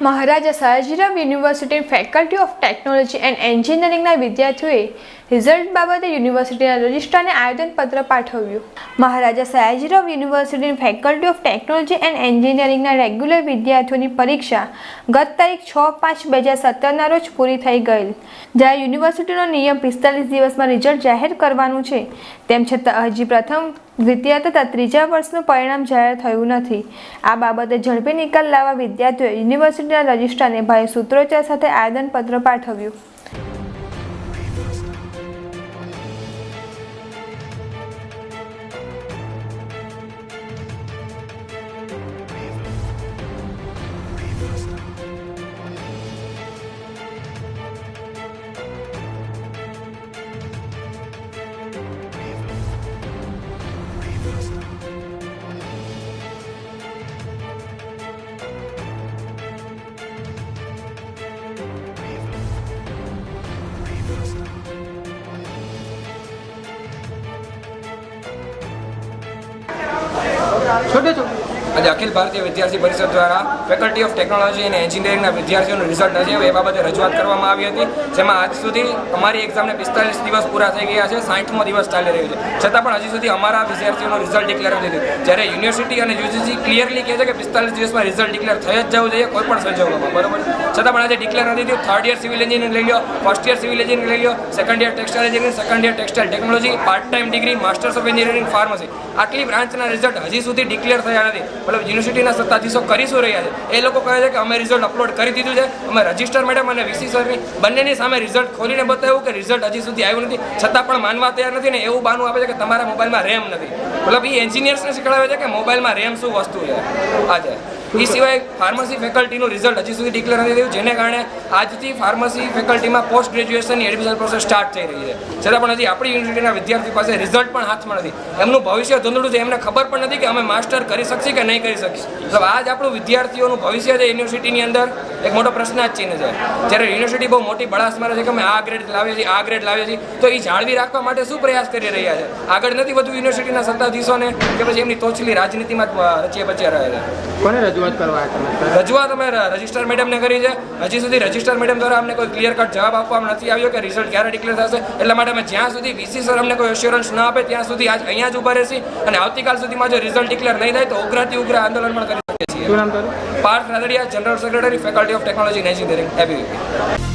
Maharaja Sayajirao university faculty of technology and એન્જિનિયરિંગના વિદ્યાર્થીઓએ result બાબતે યુનિવર્સિટીના રજિસ્ટ્રારને આવેદનપત્ર પાઠવ્યું. મહારાજા સયાજીરાવ યુનિવર્સિટીની ફેકલ્ટી ઓફ ટેકનોલોજી એન્ડ એન્જિનિયરિંગના રેગ્યુલર વિદ્યાર્થીઓની પરીક્ષા ગત તારીખ 6/5/2017ના રોજ પૂરી થઈ ગઈ. જ્યારે યુનિવર્સિટીનો નિયમ 45 દિવસમાં રિઝલ્ટ જાહેર કરવાનું છે, તેમ છતાં હજી પ્રથમ, દ્વિતીય તથા ત્રીજા વર્ષનું પરિણામ જાહેર થયું નથી. આ બાબતે ઝડપી નિકાલ લાવવા વિદ્યાર્થીઓએ યુનિવર્સિટીના રજિસ્ટ્રારને ભારે સૂત્રોચ્ચાર સાથે આવેદનપત્ર પાઠવ્યું. આજે અખિલ ભારતીય વિદ્યાર્થી પરિષદ દ્વારા ફેકલ્ટી ઓફ ટેકનોલોજી અને એન્જિનિયરિંગના વિદ્યાર્થીઓનું રિઝલ્ટ નથી આવ્યું એ બાબતે રજૂઆત કરવામાં આવી હતી, જેમાં આજ સુધી અમારી એક્ઝામને 45 દિવસ પૂરા થઈ ગયા છે, 60મો દિવસ ચાલી રહ્યો છે, છતાં પણ હજી સુધી અમારા વિદ્યાર્થીઓનું રિઝલ્ટ ડિક્લેર નથી થયું. જ્યારે યુનિવર્સિટી અને યુજીસી ક્લિયરલી કહે છે કે 45 દિવસમાં રિઝલ્ટ ડિક્લેર થઈ જ જવું જોઈએ કોઈ પણ સંજોગોમાં, બરોબર, છતાં પણ આજે ડિક્લેર નથી થયું. થર્ડ યર સિવિલ એન્જિનિયરિંગ લઈ લો, ફર્સ્ટ યર સિવિલ એન્જિનિયરિંગ લઈ લો, second year textile engineering, second year textile technology, part time degree, masters of engineering, pharmacy, આટલી બ્રાન્ચના રિઝલ્ટ હજી સુધી ડિક્લેર થયા નથી. મતલબ યુનિવર્સિટીના સત્તાધીશો કરીશું રહ્યા છે, એ લોકો કહે છે કે અમે રિઝલ્ટ અપલોડ કરી દીધું છે, અમે રજિસ્ટર મેડમ અને વીસી સરની બંનેની સામે રિઝલ્ટ ખોલીને બતાવ્યું કે રિઝલ્ટ હજી સુધી આવ્યું નથી, છતાં પણ માનવા તૈયાર નથી ને એવું બાનું આપે છે કે તમારા મોબાઈલમાં રેમ નથી. મતલબ એ એન્જિનિયર્સને શીખવાડે છે કે મોબાઈલમાં રેમ શું વસ્તુ છે. આજે એ સિવાય ફાર્મસી ફેકલ્ટીનું રિઝલ્ટ હજી સુધી ડિક્લેર નથી થયું, જેને કારણે આજથી ફાર્મસી ફેકલ્ટીમાં પોસ્ટ ગ્રેજ્યુએશનની એડમિશન પ્રોસેસ સ્ટાર્ટ થઈ રહી છે, છતાં પણ હજી આપણી યુનિવર્સિટીના વિદ્યાર્થી પાસે રિઝલ્ટ પણ હાથમાં નથી. એમનું ભવિષ્ય ધૂંધળું છે, એમને ખબર પણ નથી કે અમે માસ્ટર કરી શકીએ કે નહીં કરી શકીએ. મતલબ આજ આપણું વિદ્યાર્થીઓનું ભવિષ્ય છે યુનિવર્સિટીની અંદર એક મોટો પ્રશ્ન જ ચિહ્ન છે. જ્યારે યુનિવર્સિટી બહુ મોટી બળાસ મારે છે કે અમે આ ગ્રેડ લાવીએ છીએ, આ ગ્રેડ લાવીએ છીએ, તો એ જાળવી રાખવા માટે શું પ્રયાસ કરી રહ્યા છે? આગળ નથી વધુ યુનિવર્સિટીના સત્તાધીશોને કે પછી એમની તોછલી રાજનીતિમાં રચ્યા બચ્યા રહે છે. કોને રજૂઆત કરવા રજૂઆત અમે રજિસ્ટર મેડમને કરી છે. હજી સુધી રજિસ્ટર મેડમ દ્વારા અમને કોઈ ક્લિયર કટ જવાબ આપવામાં નથી આવ્યો કે રિઝલ્ટ ક્યારે ડિક્લેર થશે. એટલા માટે અમે જ્યાં સુધી વીસી સર અમને કોઈ એશ્યોરન્સ ન આપે ત્યાં સુધી આજ અહીંયા જ ઊભા રહેશે અને આવતીકાલ સુધીમાં જો રિઝલ્ટ ડિક્લેર નહીં થાય તો ઉગ્રથી ઉગ્ર આંદોલન પણ કરી શકીએ છીએ. શું નામ તારું? Parth Radadiya, general secretary, faculty of technology and engineering, ABVP.